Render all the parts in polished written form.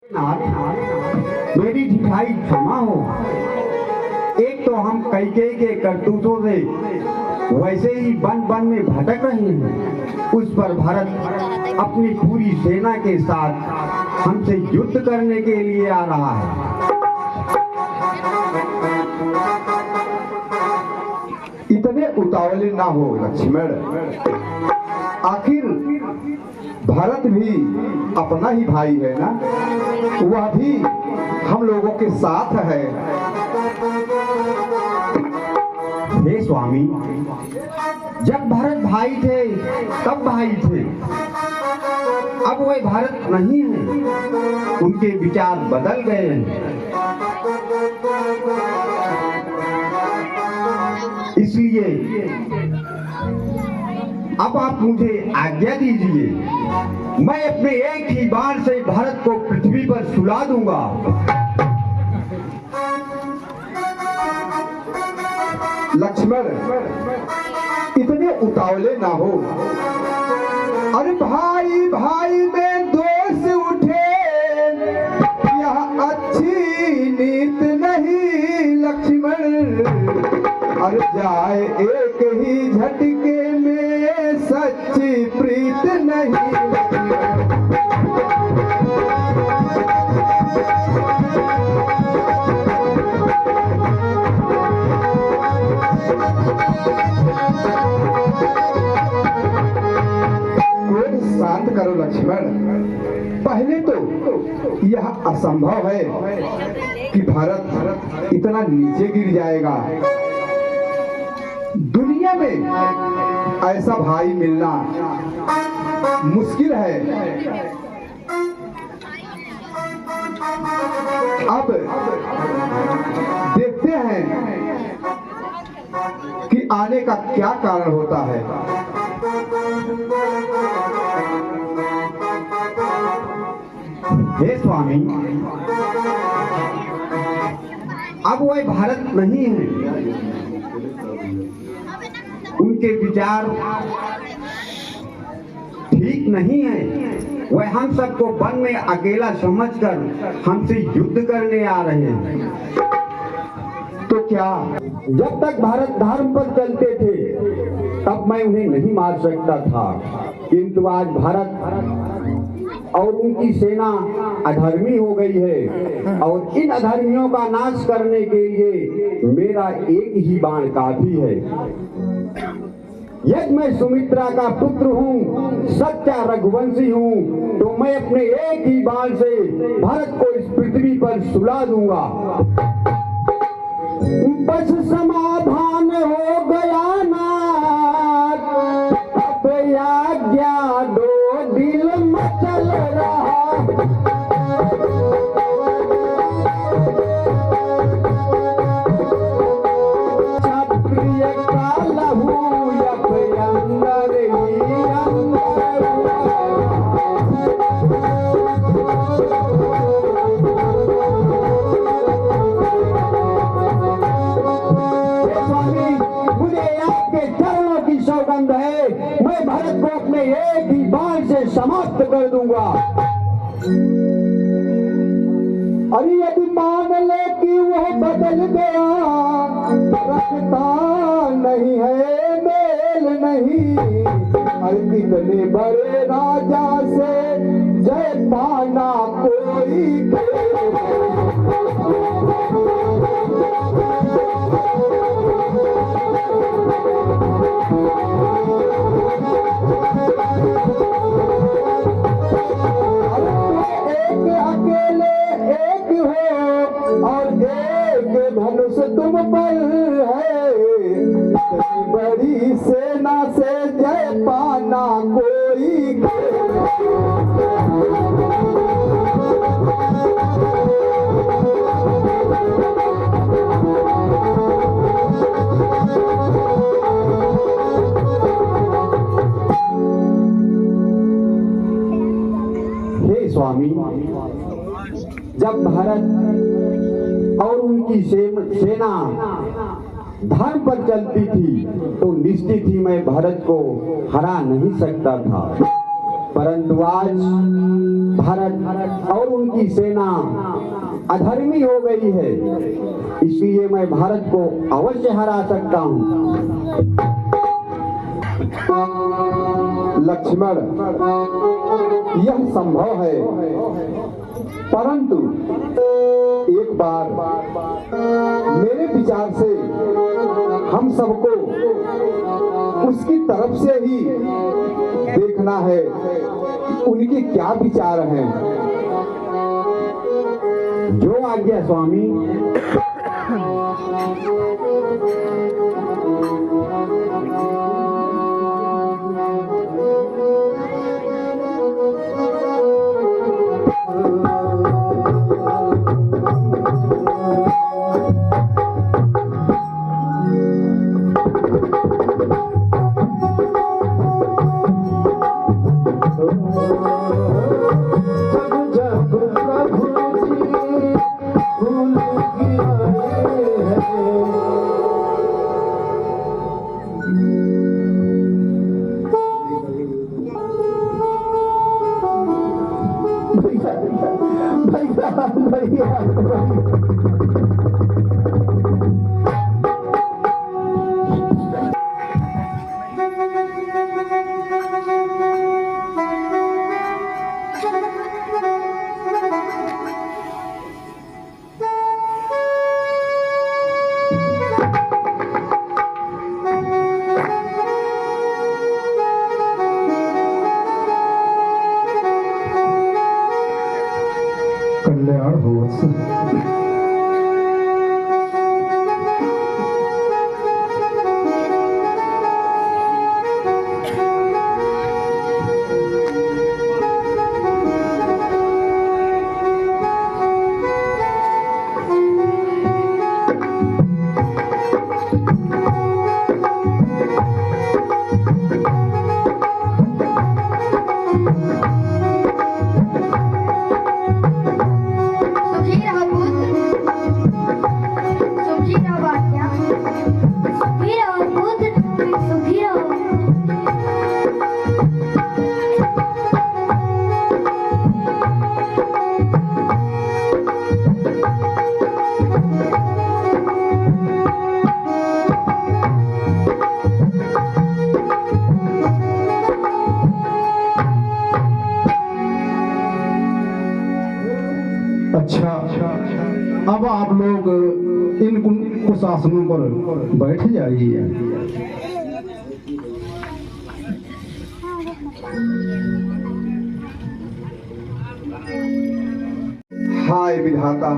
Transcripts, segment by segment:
मेरी ढिठाई क्षमा हो। एक तो हम कैकेयी के करतूतों से वैसे ही वन वन में भटक रहे हैं, उस पर भारत अपनी पूरी सेना के साथ हमसे युद्ध करने के लिए आ रहा है। इतने उतावले ना हो लक्ष्मण, आखिर भारत भी अपना ही भाई है ना, वह भी हम लोगों के साथ है। हे स्वामी, जब भारत भाई थे तब भाई थे, अब वह भारत नहीं है, उनके विचार बदल गए हैं। इसलिए अब आप मुझे आज्ञा दीजिए, मैं अपने एक ही बाण से भारत को पृथ्वी पर सुला दूंगा। लक्ष्मण, इतने उतावले ना हो। अरे भाई भाई में दोष उठे, यह अच्छी नीत नहीं लक्ष्मण। अरे जाए एक ही झटके में सच्ची प्रीत नहीं। शांत करो लक्ष्मण, पहले तो यह असंभव है कि भारत इतना नीचे गिर जाएगा। दुनिया में ऐसा भाई मिलना मुश्किल है। अब देखते हैं कि आने का क्या कारण होता है। हे स्वामी, अब वह भारत नहीं है, उनके विचार ठीक नहीं है। वह हम सबको वन में अकेला समझकर हमसे युद्ध करने आ रहे हैं। तो क्या जब तक भारत धर्म पर चलते थे तब मैं उन्हें नहीं मार सकता था, किंतु आज भारत और उनकी सेना अधर्मी हो गई है, और इन अधर्मियों का नाश करने के लिए मेरा एक ही बाण काफी है। यदि मैं सुमित्रा का पुत्र हूँ, सच्चा रघुवंशी हूँ, तो मैं अपने एक ही बाण से भारत को इस पृथ्वी पर सुला दूंगा। बस समाधान हो गया ना, अब आज्ञा दो, दिल मचल रहा। क्षत्रिय का लहू अंदर ही अंदर। स्वामी, मुझे आपके चरणों की सौगंध है, मैं भारत को अपने एक ही बाण से समाप्त कर दूंगा। अरे यदि मान ले कि वह बदल गया, रखता नहीं है मेल नहीं। अरे इतने बड़े राजा से जय पाना कोई धनुष तुम पर है, बड़ी सेना से जय पाना कोई। हे स्वामी, जब भारत और उनकी सेना धर्म पर चलती थी तो निश्चित ही मैं भारत को हरा नहीं सकता था, परंतु आज भारत और उनकी सेना अधर्मी हो गई है, इसलिए मैं भारत को अवश्य हरा सकता हूँ। लक्ष्मण, यह संभव है, परंतु एक बार मेरे विचार से हम सबको उसकी तरफ से ही देखना है, उनके क्या विचार हैं। जो आज्ञा स्वामी। कल्याण हो वत्स। अच्छा, अब आप लोग इन कुशासनों पर बैठ जाइए। हाय विधाता,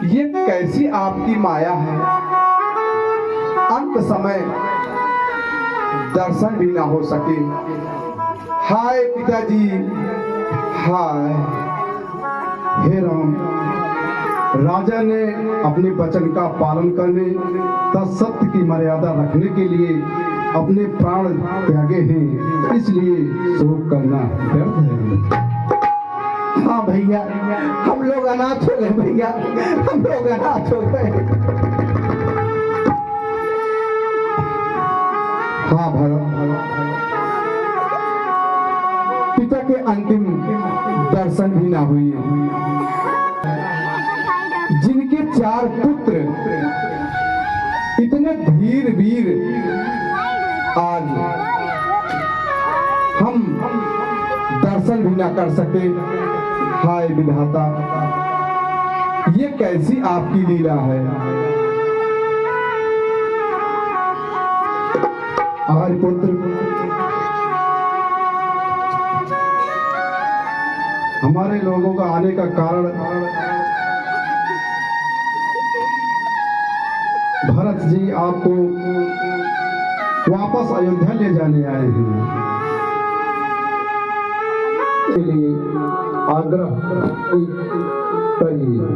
ये कैसी आपकी माया है, अंत समय दर्शन भी ना हो सके। हाय पिताजी, हाय। हे राम, राजा ने अपने वचन का पालन करने तथा सत्य की मर्यादा रखने के लिए अपने प्राण त्यागे हैं, इसलिए शोक करना व्यर्थ है। हाँ भैया, हम लोग अनाथ हो गए भैया, हम लोग अनाथ हो गए। हाँ भरत, पिता के अंतिम दर्शन भी ना हुए, जिनके 4 पुत्र इतने धीर वीर आज हम दर्शन भी ना कर सके। हाय विधाता, ये कैसी आपकी लीला है। आर्यपुत्र, हमारे लोगों का आने का कारण भरत जी आपको वापस अयोध्या ले जाने आए हैं, इसलिए आग्रह करिए।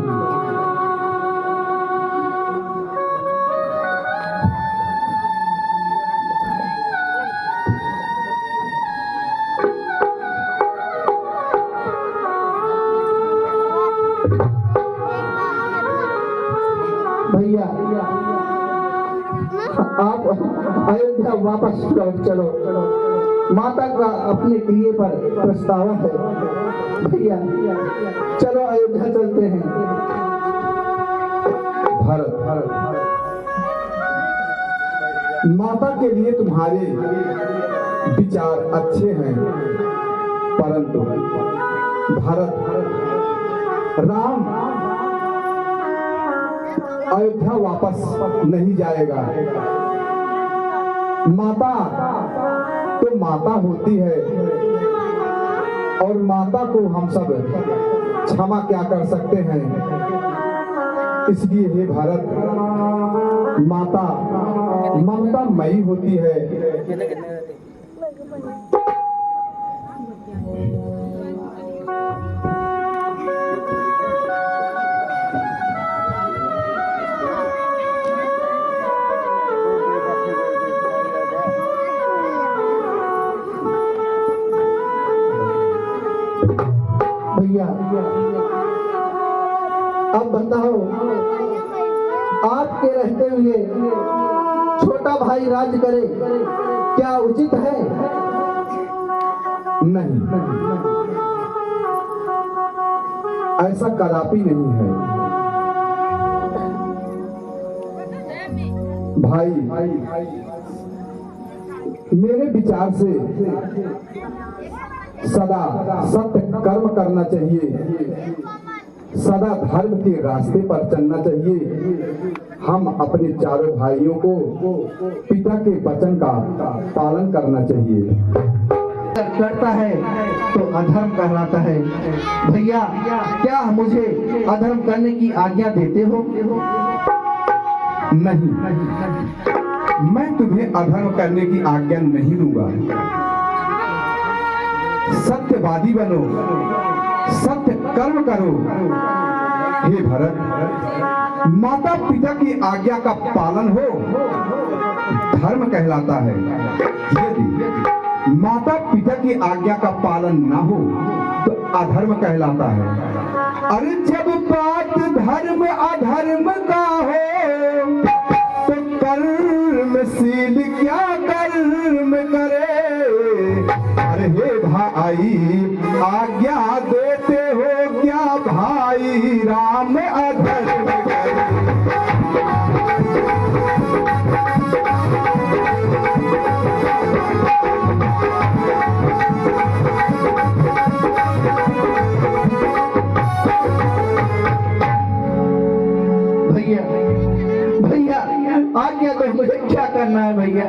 भैया, आप अयोध्या वापस चलो, माता का अपने प्रिय पर पछतावा है। भैया चलो अयोध्या चलते हैं। भरत, माता के लिए तुम्हारे विचार अच्छे हैं, परंतु भरत, राम अयोध्या वापस नहीं जाएगा। माता तो माता होती है, और माता को हम सब क्षमा क्या कर सकते हैं। इसलिए हे भारत, माता ममता मई होती है। भैया अब बताओ, आपके रहते हुए छोटा भाई राज करे क्या उचित है? नहीं, ऐसा कदापि नहीं है। भाई, मेरे विचार से सदा सत्य कर्म करना चाहिए, सदा धर्म के रास्ते पर चलना चाहिए। हम अपने चारों भाइयों को पिता के वचन का पालन करना चाहिए। करता है तो अधर्म कहलाता है। भैया क्या मुझे अधर्म करने की आज्ञा देते हो? नहीं, मैं तुम्हें अधर्म करने की आज्ञा नहीं दूंगा। सत्यवादी बनो, सत्य कर्म करो। हे भरत, माता पिता की आज्ञा का पालन हो धर्म कहलाता है। यदि माता पिता की आज्ञा का पालन ना हो तो अधर्म कहलाता है। अरे जब बात धर्म अधर्म का हो तो कर्मशील क्या कर्म करे। अरे हे भाई, आज्ञा देते हो क्या भाई राम अधर्म करे। भैया भैया आज्ञा तो मुझे क्या करना है भैया?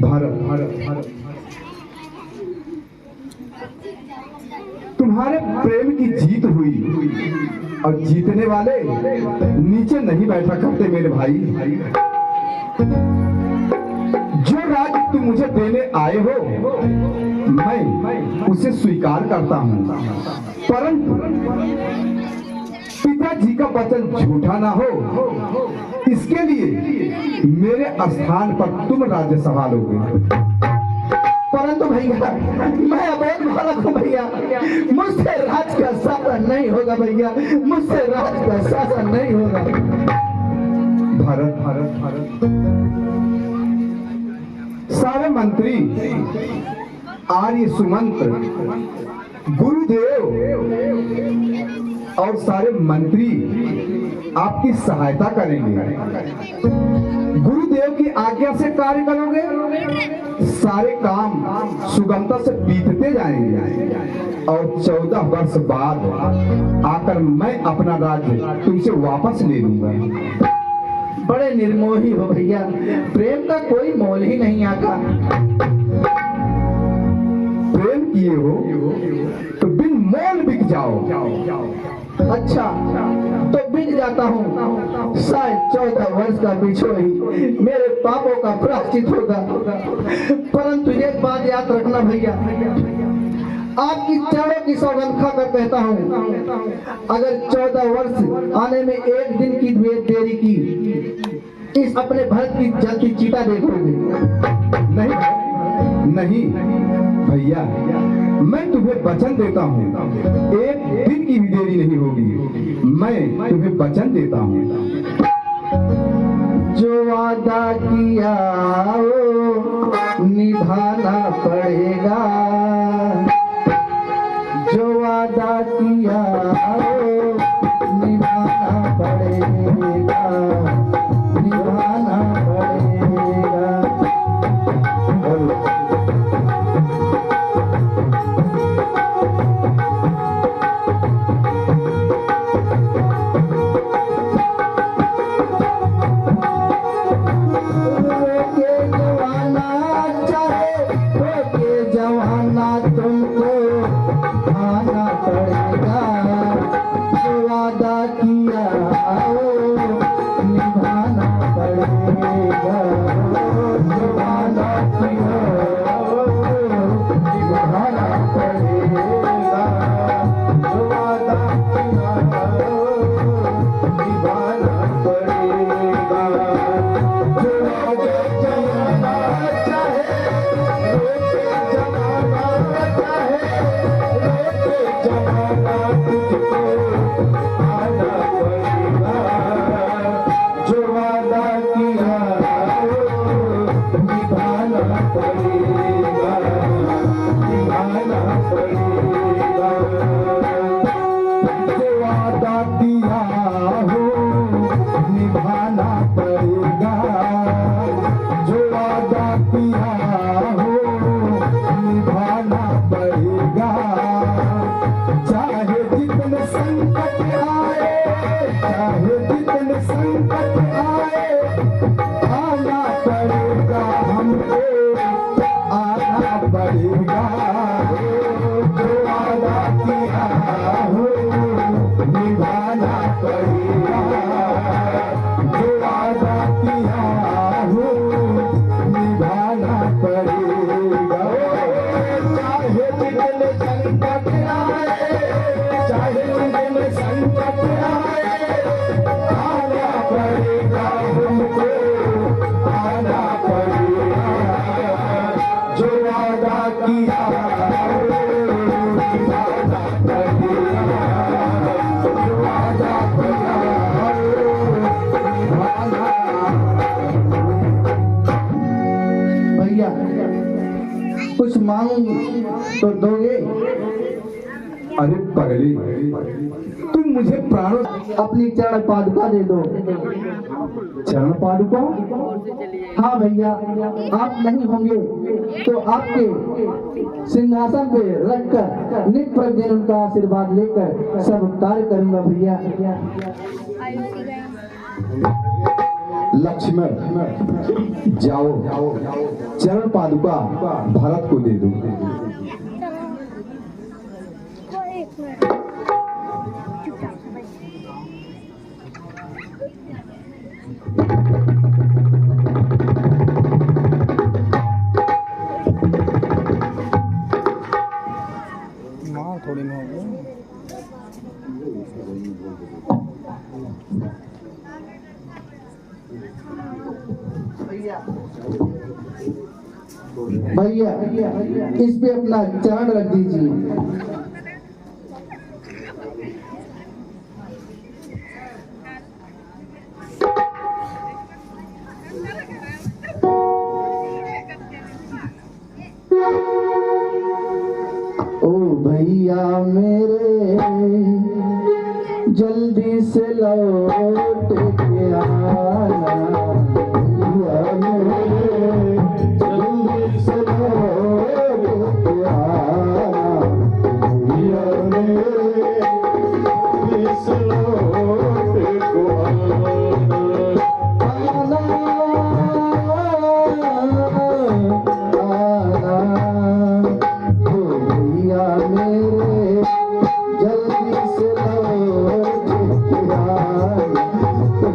भारत, तुम्हारे प्रेम की जीत हुई, और जीतने वाले नीचे नहीं बैठा करते मेरे भाई। जो राज तुम मुझे देने आए हो मैं उसे स्वीकार करता हूँ, परंतु पिताजी का वचन झूठा ना हो, इसके लिए मेरे स्थान पर तुम राज्य संभालोगे। परंतु भैया मैं अबोध बालक हूँ भैया, मुझसे राज का शासन नहीं होगा भैया, मुझसे राज का शासन नहीं होगा। भारत, सारे मंत्री, आर्य सुमंत्र, गुरुदेव और सारे मंत्री आपकी सहायता करेंगे। गुरुदेव की आज्ञा से कार्य करोगे, सारे काम सुगमता से बीतते जाएंगे, और 14 वर्ष बाद आकर मैं अपना राज्य तुमसे वापस ले लूंगा। बड़े निर्मोही हो भैया, प्रेम का कोई मोल ही नहीं आता। प्रेम किए हो तो बिन मोल बिक जाओ। अच्छा तो बिक जाता हूँ, शायद 14 वर्ष का बिछो ही मेरे पापों का प्रायश्चित होगा। परंतु एक बात याद रखना भैया, आपकी चरणों की सौगंध खाकर कहता हूँ, अगर 14 वर्ष आने में एक दिन की देरी की, इस अपने भरत की जलती चीता देखोगे। नहीं भैया, मैं तुम्हें वचन देता हूँ, एक दिन की भी देरी नहीं होगी। मैं तुम्हें वचन देता हूँ। जो वादा किया वो निभाना पड़ेगा, जो वादा किया वो निभाना पड़ेगा, निभाना पड़ेगा। तुमको आना पड़ेगा, जो वादा किया वो निभाना पड़ेगा, जो वादा किया वो निभाना पड़ेगा, जो वादा किया वो निभाना पड़ेगा। जो आगे जमाना चाहे जमाना तुझको आना पड़ेगा, जो वादा किया वो निभाना पड़ेगा, निभाना पड़ेगा। जो वादा किया हो निभाना पड़ेगा, जो वादा किया हो निभाना पड़ेगा। चाहे जितने संकट आए, चाहे जितने संकट आए, आना पड़ेगा हमको, आना पड़ेगा। जो वादा किया हो निभाना पड़ेगा, जो वादा किया हो निभाना पड़ेगा। चाहे जितने संकट आए, चाहे जितने संकट आए, आना पड़ेगा हमको, आना पड़ेगा। जो वादा किया निभाना पड़ेगा, जो वादा किया निभाना। भैया कुछ मांग तो दोगे? अरे पगली, तुम मुझे प्राणों अपनी चरण पादुका दे दो। चरण पादुका? हाँ भैया, आप नहीं होंगे तो आपके सिंहासन पे रखकर नित्य प्रतिदिन उनका आशीर्वाद लेकर सब कार्य करूंगा भैया। लक्ष्मण, जाओ चरण पादुका भरत को दे दो। थोड़ी में भैया इस पे अपना चरण रख दीजिए। ओ भैया मेरे जल्दी से लौट के आना, भैया मेरे जल्दी से लौट के आना, भैया मेरे जल्दी से लौट के आना, भैया मेरे जल्दी से लौट के आना,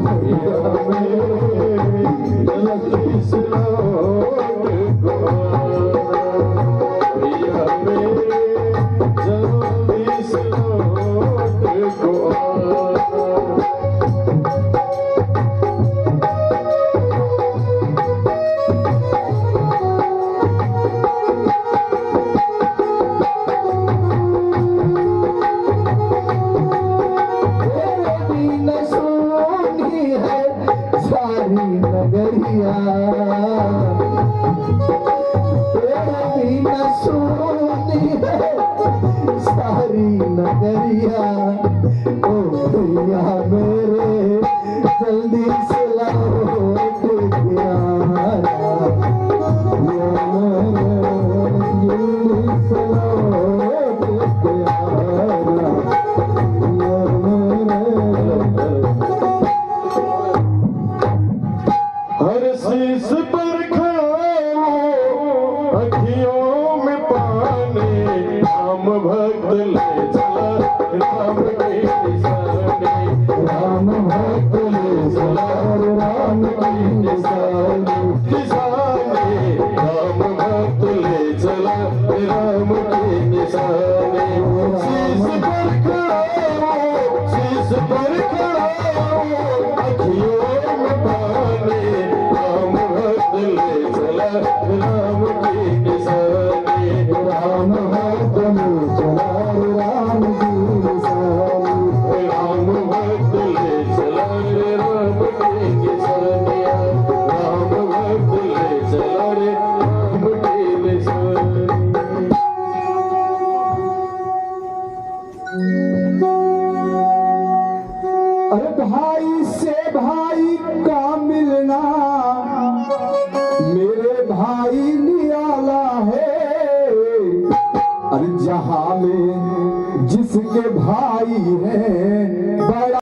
भैया मेरे जल्दी से लौट के आना, भैया मेरे जल्दी से लौट के आना। राम भक्त ले चला राम के निशाने, राम भक्त ले चला राम के निशाने, निशाने राम भक्त ले चला राम के निशाने। शीश पर खड़ा हो, शीश पर खड़ा हो, अखियों में पानी, राम भक्त ले चला राम के निशाने, राम भक्त ले चला राम के निशाने, राम भक्त ले चला राम के निशाने, राम भक्त ले चला राम के निशाने। अरे भाई से भाई का मिलना मेरे भाई निराला है। अरे जहां में जिसके भाई हैं बड़ा